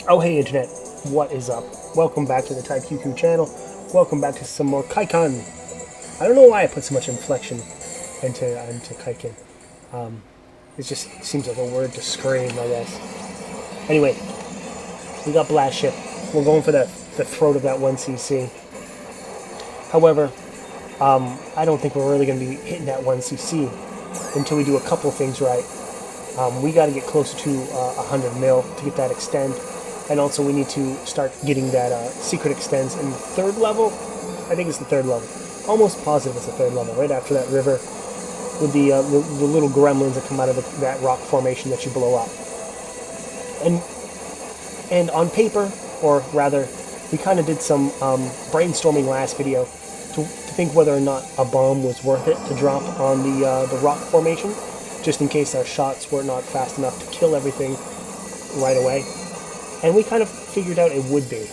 Oh hey internet, what is up? Welcome back to the Type QQ channel. Welcome back to some more Kaikan. I don't know why I put so much inflection into Kaikan. It just seems like a word to scream, I guess. Anyway, we got Blast Ship. We're going for the throat of that 1cc. However, I don't think we're really going to be hitting that 1cc until we do a couple things right. We got to get closer to 100 mil to get that extend. And also we need to start getting that secret extends in the third level. I think it's the third level. Almost positive it's the third level, right after that river with the little gremlins that come out of that rock formation that you blow up. And on paper, or rather, we kind of did some brainstorming last video to think whether or not a bomb was worth it to drop on the rock formation, just in case our shots were not fast enough to kill everything right away. And we kind of figured out it would be,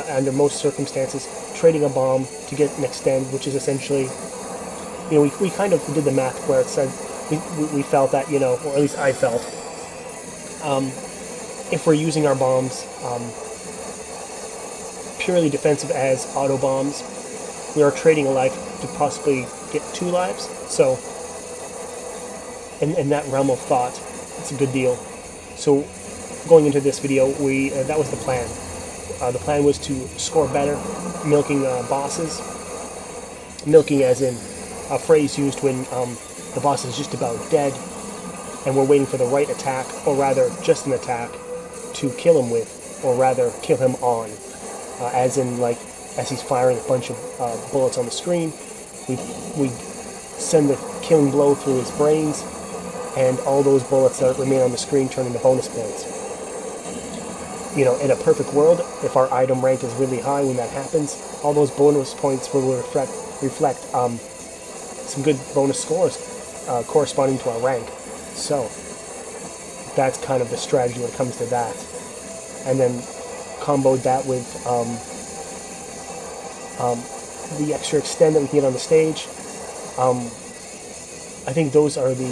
under most circumstances, trading a bomb to get an extend, which is essentially, we kind of did the math where it said we felt that, or at least I felt, if we're using our bombs purely defensive as auto bombs, we are trading a life to possibly get 2 lives. So, in that realm of thought, it's a good deal. So, going into this video, that was the plan. The plan was to score better, milking bosses. Milking as in a phrase used when the boss is just about dead and we're waiting for the right attack, or rather just an attack, to kill him with, or rather kill him on. As in, like, as he's firing a bunch of bullets on the screen, we send the killing blow through his brains, and all those bullets that remain on the screen turn into bonus points. In a perfect world, if our item rank is really high when that happens, all those bonus points will reflect some good bonus scores corresponding to our rank. So, that's kind of the strategy when it comes to that. And then comboed that with the extra extend that we can get on the stage. I think those are the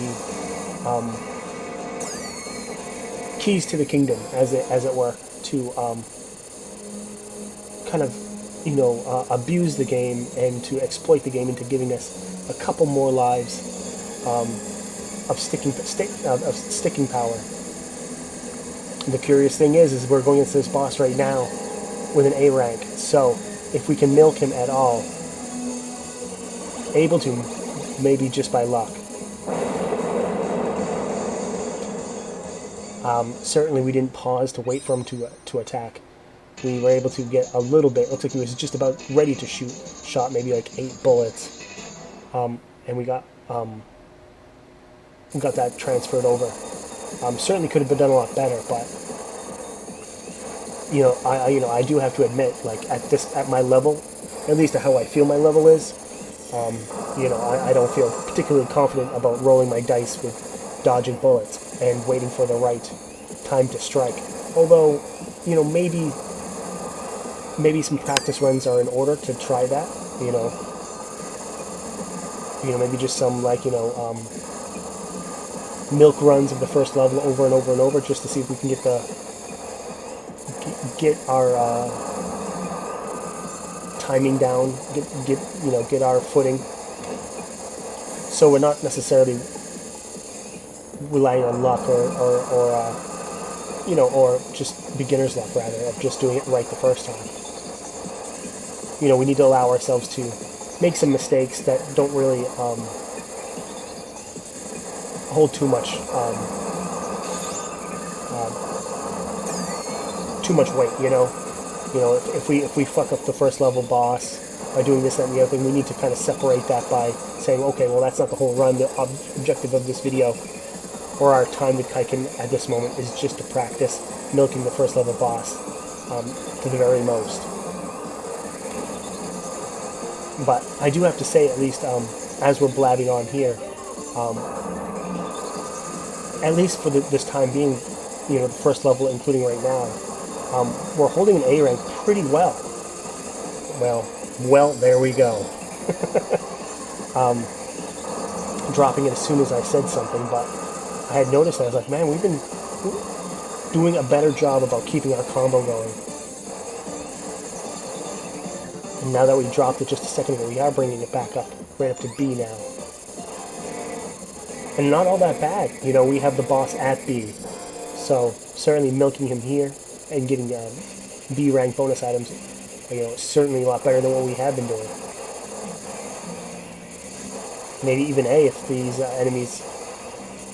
keys to the kingdom, as it were, to kind of abuse the game and to exploit the game into giving us a couple more lives of sticking power. And the curious thing is we're going into this boss right now with an A rank, so if we can milk him at all, able to, maybe just by luck. Certainly we didn't pause to wait for him to attack. We were able to get a little bit. Looks like he was just about ready to shoot. Shot maybe like 8 bullets, and we got that transferred over. Certainly could have been done a lot better, but I do have to admit, like at my level, at least how I feel my level is, I don't feel particularly confident about rolling my dice with dodging bullets and waiting for the right time to strike. Although, maybe some practice runs are in order to try that. Maybe just some milk runs of the first level over and over and over, just to see if we can get our timing down, get our footing, so we're not necessarily relying on luck or just beginner's luck, rather, of just doing it right the first time. We need to allow ourselves to make some mistakes that don't really hold too much weight. If we fuck up the first level boss by doing this, that, and the other thing, we need to kind of separate that by saying, okay, well, that's not the whole run. The objective of this video, or our time with Kaikan at this moment, is just to practice milking the first level boss to the very most. But I do have to say, at least as we're blabbing on here, at least for this time being, the first level, including right now, we're holding an A rank pretty well. Well, there we go. Dropping it as soon as I said something, but I had noticed that. I was like, man, we've been doing a better job about keeping our combo going. And now that we dropped it just a second ago, we are bringing it back up, right up to B now. And not all that bad. You know, we have the boss at B. So certainly milking him here and getting B rank bonus items, you know, certainly a lot better than what we have been doing. Maybe even A if these enemies...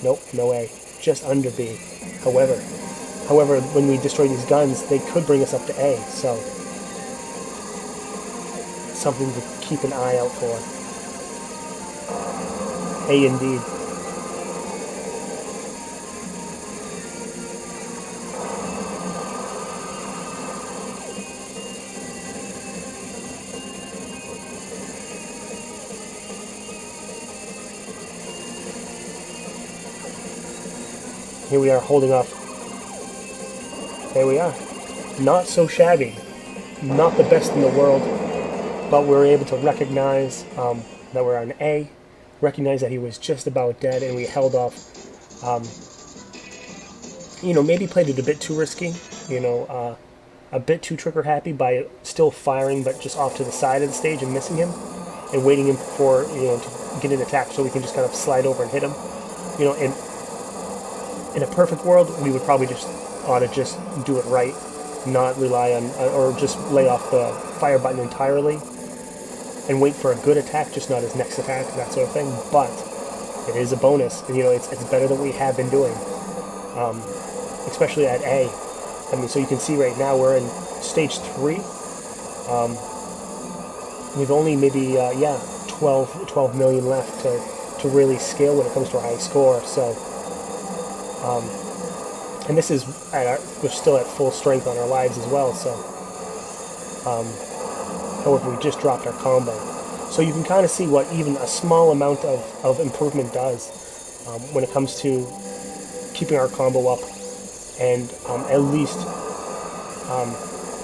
Nope, no A. Just under B. However, when we destroy these guns, they could bring us up to A, so... something to keep an eye out for. A indeed. Here we are holding off. There we are. Not so shabby. Not the best in the world, but we're able to recognize that we're on A, recognize that he was just about dead, and we held off. You know, maybe played it a bit too risky, you know, a bit too trigger happy by still firing, but just off to the side of the stage and missing him, and waiting him for, you know, to get an attack so we can just kind of slide over and hit him. You know, and in a perfect world, we would probably just ought to just do it right, not rely on, or just lay off the fire button entirely, and wait for a good attack, just not his next attack, that sort of thing. But it is a bonus, and you know, it's better than we have been doing, especially at A. I mean, so you can see right now we're in stage 3. We've only maybe 12 million left to really scale when it comes to our high score. So, and this is we're still at full strength on our lives as well. So, however, we just dropped our combo. So you can kind of see what even a small amount of improvement does when it comes to keeping our combo up and at least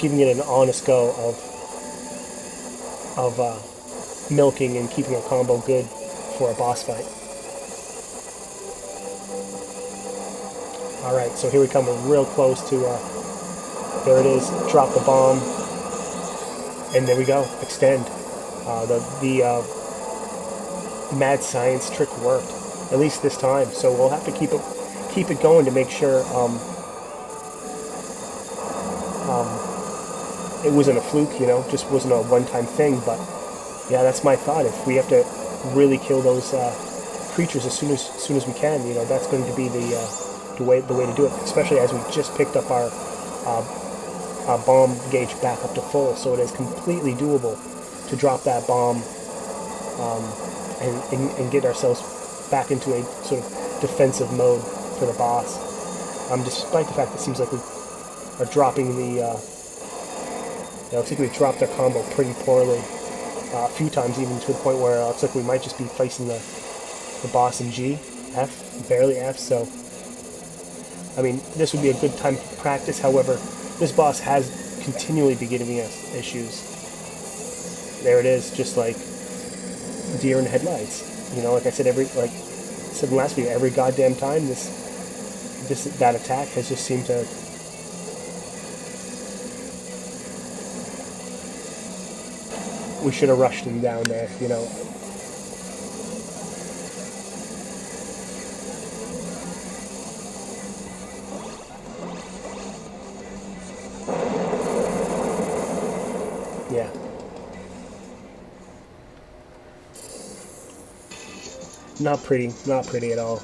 giving it an honest go of milking and keeping our combo good for a boss fight. Alright, so here we come. We're real close to, there it is, drop the bomb, and there we go, extend. The mad science trick worked, at least this time, so we'll have to keep it going to make sure it wasn't a fluke, you know, just wasn't a one-time thing. But yeah, that's my thought. If we have to really kill those creatures as soon as we can, you know, that's going to be the way to do it. Especially as we just picked up our bomb gauge back up to full, so it is completely doable to drop that bomb and get ourselves back into a sort of defensive mode for the boss. Despite the fact that it seems like we are dropping the it looks like we dropped our combo pretty poorly a few times, even to the point where it looks like we might just be facing the boss in G, F, barely F. So, I mean, this would be a good time to practice. However, this boss has continually been giving us issues. There it is, just like deer in headlights. You know, like I said, like I said in the last video, every goddamn time that attack has just seemed to. We should have rushed him down there, you know. Yeah. Not pretty at all.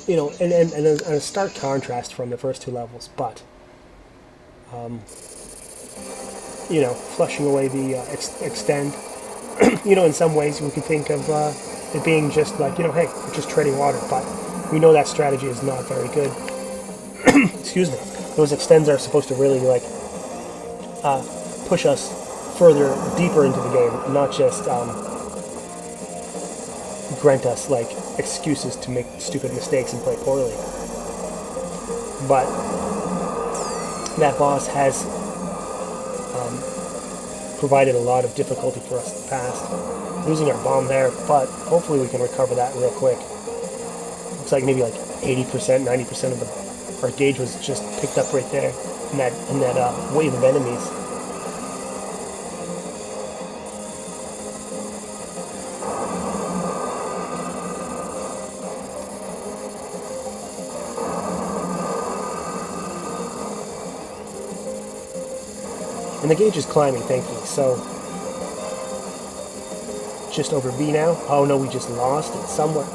You know, and a stark contrast from the first two levels, but you know, flushing away the extend. You know, in some ways we could think of it being just like, you know, hey, we're just treading water, but we know that strategy is not very good. Excuse me. Those extends are supposed to really like push us further, deeper into the game, not just grant us like excuses to make stupid mistakes and play poorly. But that boss has provided a lot of difficulty for us in the past. Losing our bomb there, but hopefully we can recover that real quick. Looks like maybe like 80%, 90% of Our gauge was just picked up right there in that wave of enemies. And the gauge is climbing, thankfully, so just over B now. Oh no, we just lost it somewhere.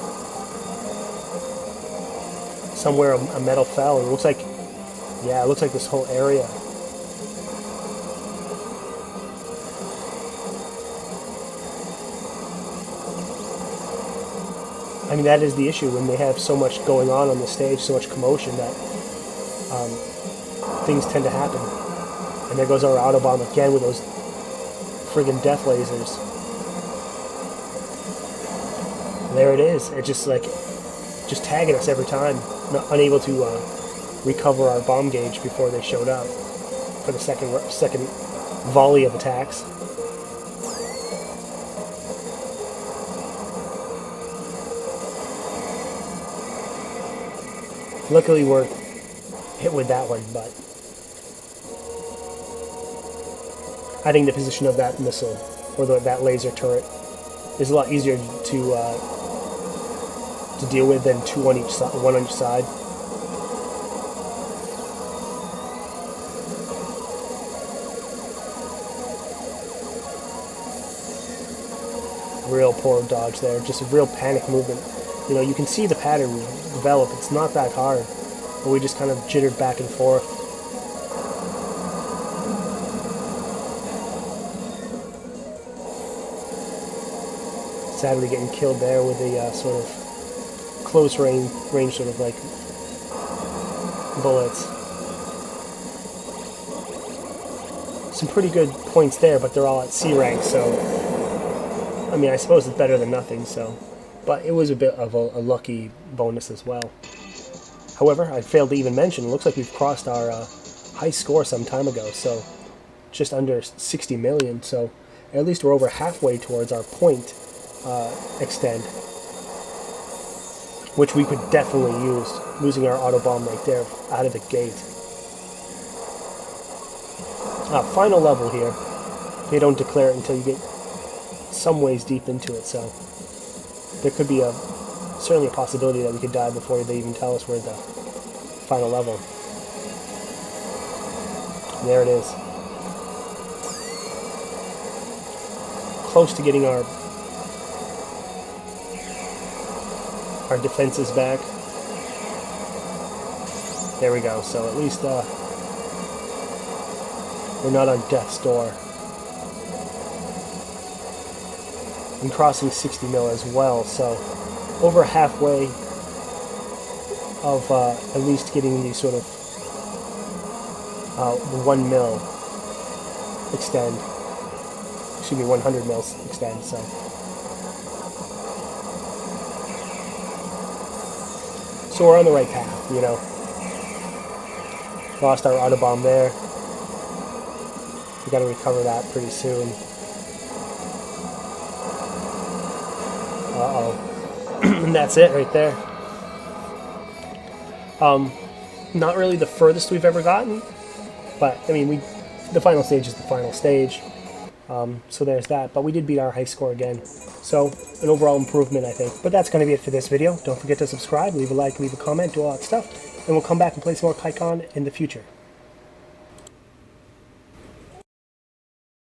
Somewhere a metal fell. It looks like, yeah, it looks like this whole area. I mean, that is the issue when they have so much going on the stage, so much commotion, that things tend to happen. And there goes our Autobomb again with those friggin' death lasers. There it is. It just tagging us every time. Unable to recover our bomb gauge before they showed up for the second volley of attacks. Luckily, we're hit with that one, but I think the position of that missile, or that laser turret, is a lot easier to deal with than one on each side. Real poor dodge there, just a real panic movement. You know, you can see the pattern develop. It's not that hard, but we just kind of jittered back and forth. Sadly getting killed there with a sort of close range sort of like bullets. Some pretty good points there, but they're all at C rank, so I mean, I suppose it's better than nothing, so. But it was a bit of a lucky bonus as well. However, I failed to even mention, it looks like we've crossed our high score some time ago, so just under 60 million, so at least we're over halfway towards our point extend, which we could definitely use, losing our Autobomb right there out of the gate. Final level here. They don't declare it until you get some ways deep into it, so there could be certainly a possibility that we could die before they even tell us we're at the final level. There it is. Close to getting our defenses back. There we go. So at least we're not on death's door. And crossing 60 mil as well, so over halfway of at least getting the sort of 1 mil extend. Excuse me, 100 mils extend. So we're on the right path, you know. Lost our Autobomb there. We got to recover that pretty soon. And that's it right there. Not really the furthest we've ever gotten, but I mean, the final stage is the final stage. So there's that. But we did beat our high score again. So an overall improvement, I think. But that's going to be it for this video. Don't forget to subscribe, leave a like, leave a comment, do all that stuff, and we'll come back and play some more Kaikan in the future.